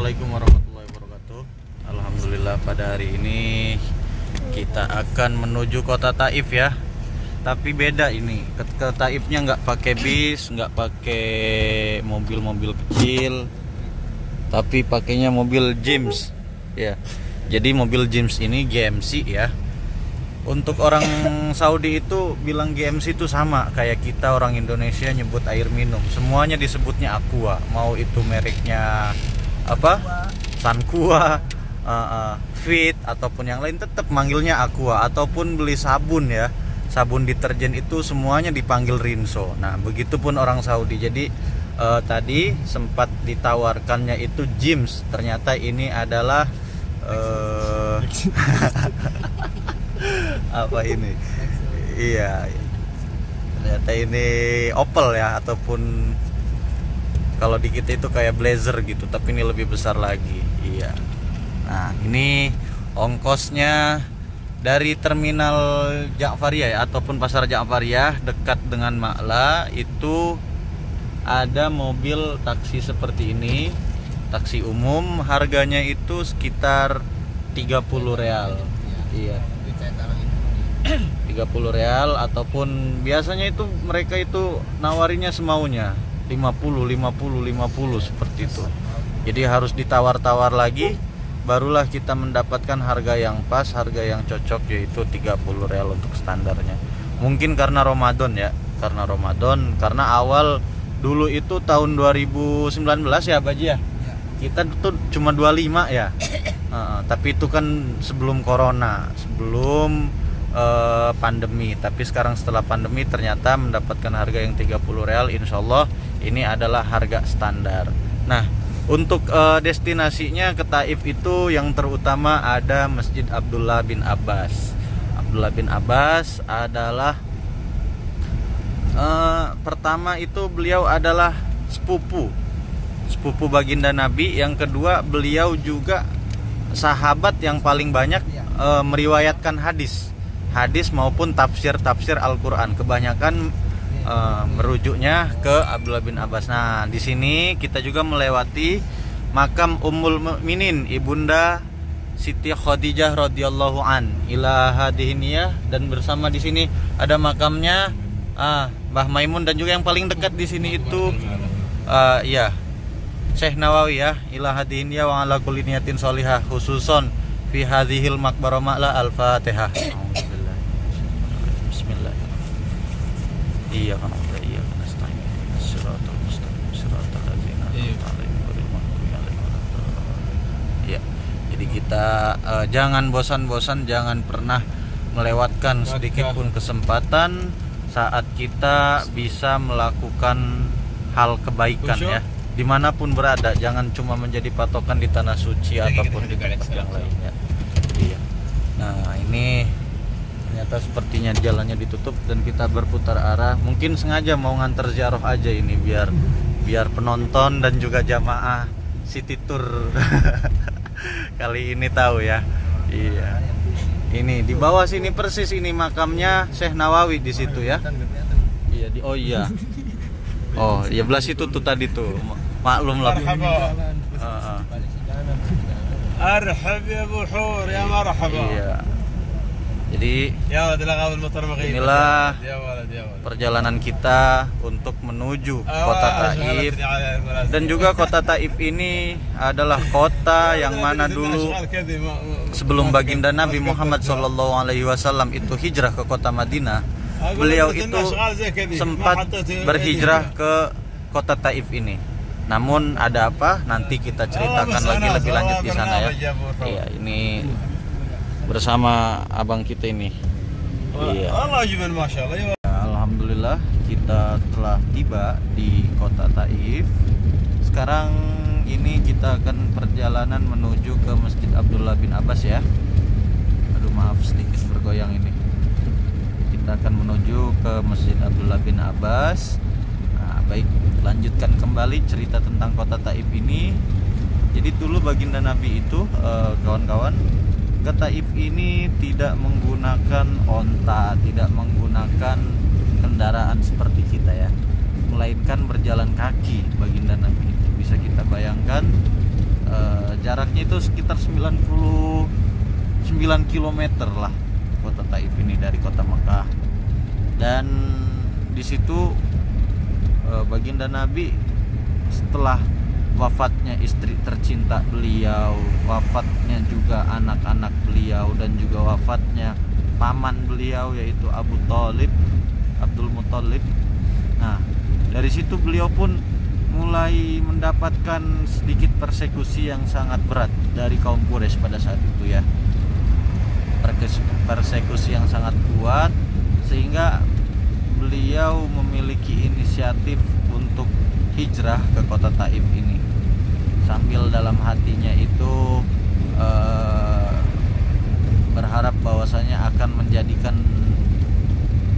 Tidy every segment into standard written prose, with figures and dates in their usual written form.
Assalamualaikum warahmatullahi wabarakatuh. Alhamdulillah pada hari ini kita akan menuju kota Taif ya. Tapi beda ini. Ke Taifnya nggak pakai bis, nggak pakai mobil-mobil kecil, tapi pakainya mobil James ya. Jadi mobil James ini GMC ya. Untuk orang Saudi itu bilang GMC itu sama kayak kita orang Indonesia nyebut air minum. Semuanya disebutnya Aqua. Mau itu mereknya apa? Sanqua, Fit ataupun yang lain tetap manggilnya Aqua. Ataupun beli sabun ya. Sabun deterjen itu semuanya dipanggil Rinso. Nah, begitupun orang Saudi. Jadi tadi sempat ditawarkannya itu James. Ternyata ini adalah apa ini? Iya, ternyata ini Opel ya, ataupun kalau di kita itu kayak Blazer gitu, tapi ini lebih besar lagi. Iya. Nah, ini ongkosnya dari terminal Ja'fariyah ya, ataupun pasar Ja'fariyah dekat dengan Ma'la itu ada mobil taksi seperti ini, taksi umum, harganya itu sekitar 30 real. Iya. 30 real, ataupun biasanya itu mereka itu nawarinya semaunya 50 seperti itu. Jadi harus ditawar-tawar lagi barulah kita mendapatkan harga yang pas, harga yang cocok, yaitu 30 real untuk standarnya. Mungkin karena Ramadan ya, karena awal dulu itu tahun 2019 ya Baji ya. Kita tuh cuma 25 ya. Tapi itu kan sebelum corona, sebelum pandemi. Tapi sekarang setelah pandemi ternyata mendapatkan harga yang 30 real. Insya Allah ini adalah harga standar. Nah, untuk destinasinya ke Taif itu yang terutama ada Masjid Abdullah bin Abbas. Abdullah bin Abbas adalah pertama itu beliau adalah sepupu baginda Nabi. Yang kedua, beliau juga sahabat yang paling banyak meriwayatkan hadis maupun tafsir Al-Quran. Kebanyakan merujuknya ke Abdullah bin Abbas. Nah, di sini kita juga melewati makam Ummul Mukminin Ibunda Siti Khadijah radhiyallahu an ila hadhiniyah, dan bersama di sini ada makamnya Mbah Maimun, dan juga yang paling dekat di sini itu ya Syekh Nawawi ya, ila hadhiniyah wa ala kulli niyatin sholihah khususon fi hadhil maqbarah Ma'la. Al-Fatihah. Iya kan, iya kan, nasta'in siratal mustaqim siratal ladzina an'amta 'alaihim ghairil maghdubi 'alaihim waladdallin. Ya. Jadi kita jangan bosan-bosan, jangan pernah melewatkan sedikit pun kesempatan saat kita bisa melakukan hal kebaikan ya. Dimanapun berada, jangan cuma menjadi patokan di tanah suci ataupun di tempat yang lainnya. Iya. Nah, ini ternyata sepertinya jalannya ditutup dan kita berputar arah. Mungkin sengaja mau nganter ziarah aja ini biar penonton dan juga jamaah City Tour kali ini tahu ya. Iya. Ini di bawah sini persis ini makamnya Syekh Nawawi di situ ya. Iya oh iya. Oh, ya belah situ tuh tadi tuh. Maklum lah. Arhab ya buhur ya marhaba. Iya. Jadi inilah perjalanan kita untuk menuju kota Taif. Dan juga kota Taif ini adalah kota yang mana dulu sebelum baginda Nabi Muhammad SAW itu hijrah ke kota Madinah, beliau itu sempat berhijrah ke kota Taif ini. Namun ada apa? Nanti kita ceritakan lagi lebih lanjut di sana ya. Iya, ini bersama abang kita ini. Iya. Alhamdulillah kita telah tiba di kota Taif. Sekarang ini kita akan perjalanan menuju ke Masjid Abdullah bin Abbas ya. Aduh maaf sedikit bergoyang ini. Kita akan menuju ke Masjid Abdullah bin Abbas. Nah, baik, lanjutkan kembali cerita tentang kota Taif ini. Jadi dulu baginda Nabi itu kawan-kawan ke Taif ini tidak menggunakan onta, tidak menggunakan kendaraan seperti kita ya, melainkan berjalan kaki baginda Nabi itu. Bisa kita bayangkan jaraknya itu sekitar 99 km lah kota Taif ini dari kota Mekah. Dan di situ baginda Nabi setelah wafatnya istri tercinta beliau, wafatnya juga anak-anak beliau, dan juga wafatnya paman beliau yaitu Abdul Muthalib. Nah, dari situ beliau pun mulai mendapatkan sedikit persekusi yang sangat berat dari kaum Quraisy pada saat itu ya. Persekusi yang sangat kuat sehingga beliau memiliki inisiatif untuk hijrah ke kota Taif ini, sambil dalam hatinya itu berharap bahwasanya akan menjadikan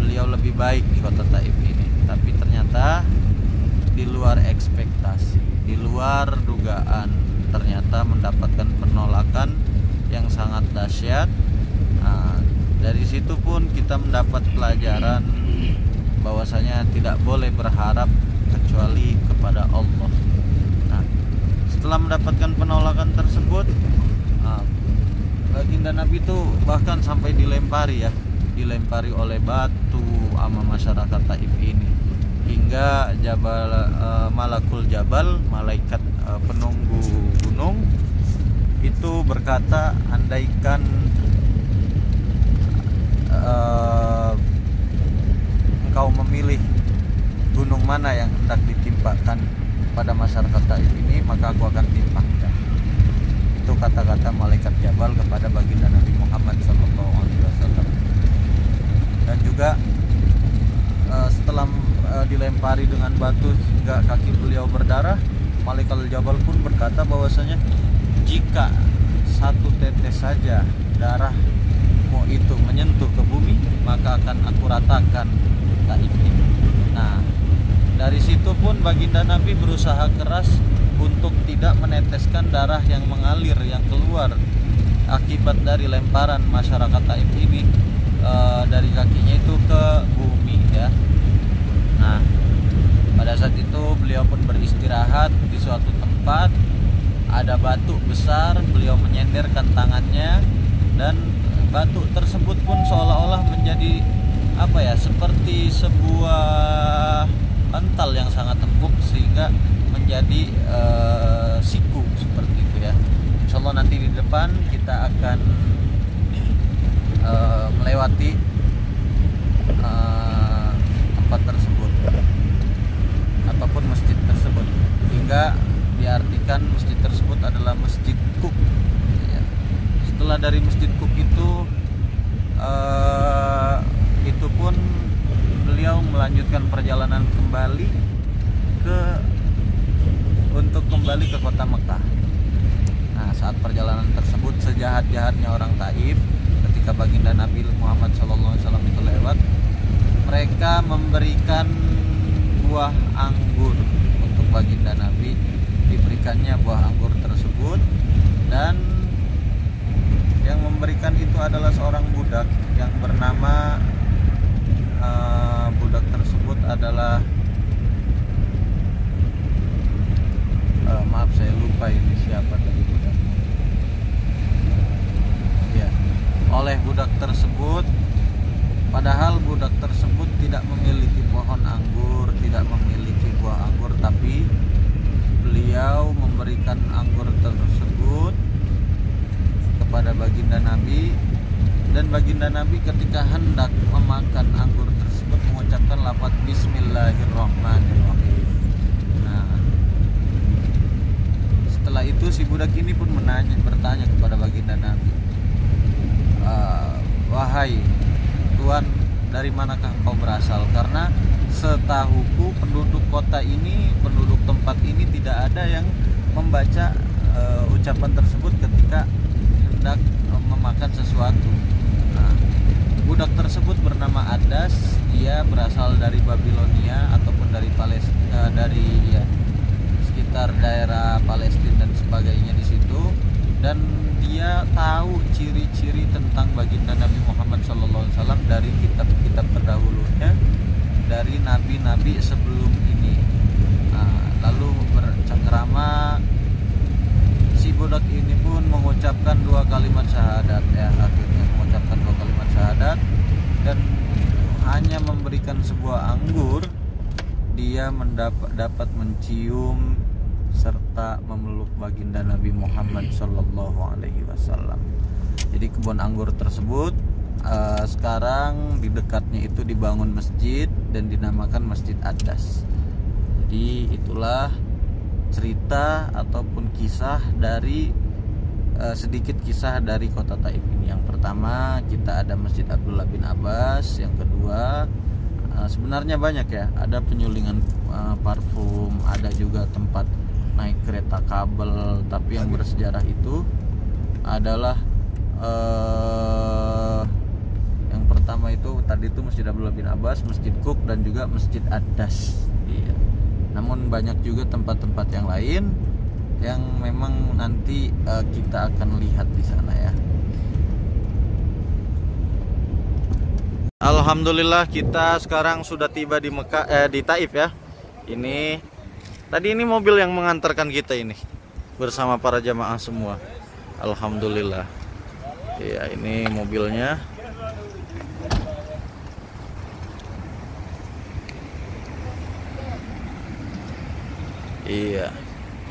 beliau lebih baik di kota Taif ini. Tapi ternyata di luar ekspektasi, di luar dugaan, ternyata mendapatkan penolakan yang sangat dahsyat. Nah, dari situ pun kita mendapat pelajaran bahwasanya tidak boleh berharap kecuali kepada Allah. Nah, setelah mendapatkan penolakan tersebut, baginda Nabi itu bahkan sampai dilempari oleh batu sama masyarakat Taif ini, hingga Malakul Jabal, malaikat penunggu gunung itu berkata, andaikan engkau memilih gunung mana yang hendak ditimpakan pada masyarakat Taif ini, maka aku akan timpakan. Itu kata-kata malaikat Jabal kepada baginda Nabi Muhammad SAW. Dan juga setelah dilempari dengan batu hingga kaki beliau berdarah, malaikat Jabal pun berkata bahwasanya jika satu tetes saja darahmu itu menyentuh ke bumi, maka akan aku ratakan Taif ini. Nah, dari situ pun baginda Nabi berusaha keras untuk tidak meneteskan darah yang mengalir, yang keluar akibat dari lemparan masyarakat Taif ini dari kakinya itu ke bumi ya. Nah, pada saat itu beliau pun beristirahat di suatu tempat, ada batu besar, beliau menyenderkan tangannya, dan batu tersebut pun seolah-olah menjadi seperti sebuah bantal yang sangat empuk sehingga menjadi siku seperti itu ya. Insyaallah nanti di depan kita akan melewati tempat tersebut ataupun masjid tersebut, hingga diartikan masjid tersebut adalah Masjid Kuk ya. Setelah dari Masjid Kuk itu pun beliau melanjutkan perjalanan untuk kembali ke kota Mekah. Nah, saat perjalanan tersebut, sejahat-jahatnya orang Taif, ketika baginda Nabi Muhammad SAW itu lewat, mereka memberikan buah anggur untuk baginda Nabi. Diberikannya buah anggur tersebut, dan yang memberikan itu adalah seorang budak yang bernama budak tersebut adalah maaf saya lupa ini siapa tadi budaknya ya. Oleh budak tersebut, padahal budak tersebut tidak memiliki pohon anggur, tidak memiliki buah anggur, tapi beliau memberikan anggur tersebut kepada baginda Nabi. Dan baginda Nabi ketika hendak memakan anggur tersebut mengucapkan lafaz Bismillahirrahmanirrahim. Nah, setelah itu si budak ini pun bertanya kepada baginda Nabi, wahai Tuhan, dari manakah engkau berasal? Karena setahuku penduduk kota ini, penduduk tempat ini tidak ada yang membaca ucapan tersebut ketika hendak memakan sesuatu. Nah, budak tersebut bernama Adas, dia berasal dari Babilonia ataupun dari Palestina, sekitar daerah Palestina dan sebagainya di situ, dan dia tahu ciri-ciri tentang baginda Nabi Muhammad SAW dari kitab-kitab terdahulunya, dari nabi-nabi sebelum ini. Nah, lalu bercengkrama si budak ini mengucapkan 2 kalimat syahadat ya, akhirnya mengucapkan 2 kalimat syahadat dan hanya memberikan sebuah anggur, dia dapat mencium serta memeluk baginda Nabi Muhammad Shallallahu Alaihi Wasallam. Jadi kebun anggur tersebut sekarang di dekatnya itu dibangun masjid dan dinamakan Masjid Adas. Jadi itulah cerita ataupun kisah dari sedikit kisah dari kota Taif ini. Yang pertama kita ada Masjid Abdullah bin Abbas. Yang kedua sebenarnya banyak ya, ada penyulingan parfum, ada juga tempat naik kereta kabel. Tapi yang bersejarah itu adalah yang pertama itu tadi itu Masjid Abdullah bin Abbas, Masjid Cook dan juga Masjid Adas. Iya. Namun banyak juga tempat-tempat yang lain yang memang nanti kita akan lihat di sana ya. Alhamdulillah kita sekarang sudah tiba di Mekah, di Taif ya. Ini tadi ini mobil yang mengantarkan kita ini bersama para jamaah semua. Alhamdulillah. Ya, ini mobilnya. Iya.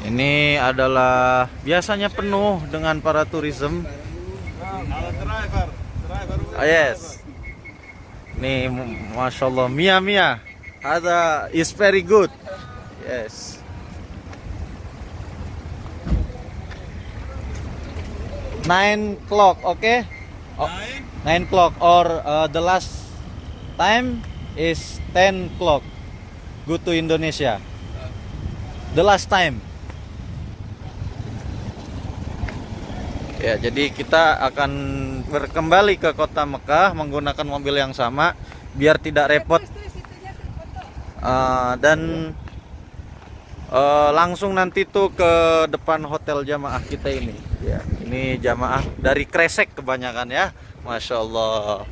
Ini adalah biasanya penuh dengan para tourism. Yes. Nih, masya Allah, Mia, ada is very good. Yes. Nine o'clock, okay? 9 o'clock or the last time is 10 o'clock. Go to Indonesia. The last time. Ya, jadi kita akan kembali ke kota Mekah menggunakan mobil yang sama biar tidak repot. Dan langsung nanti tuh ke depan hotel jamaah kita ini. Ya, ini jamaah dari Kresek kebanyakan ya, masya Allah.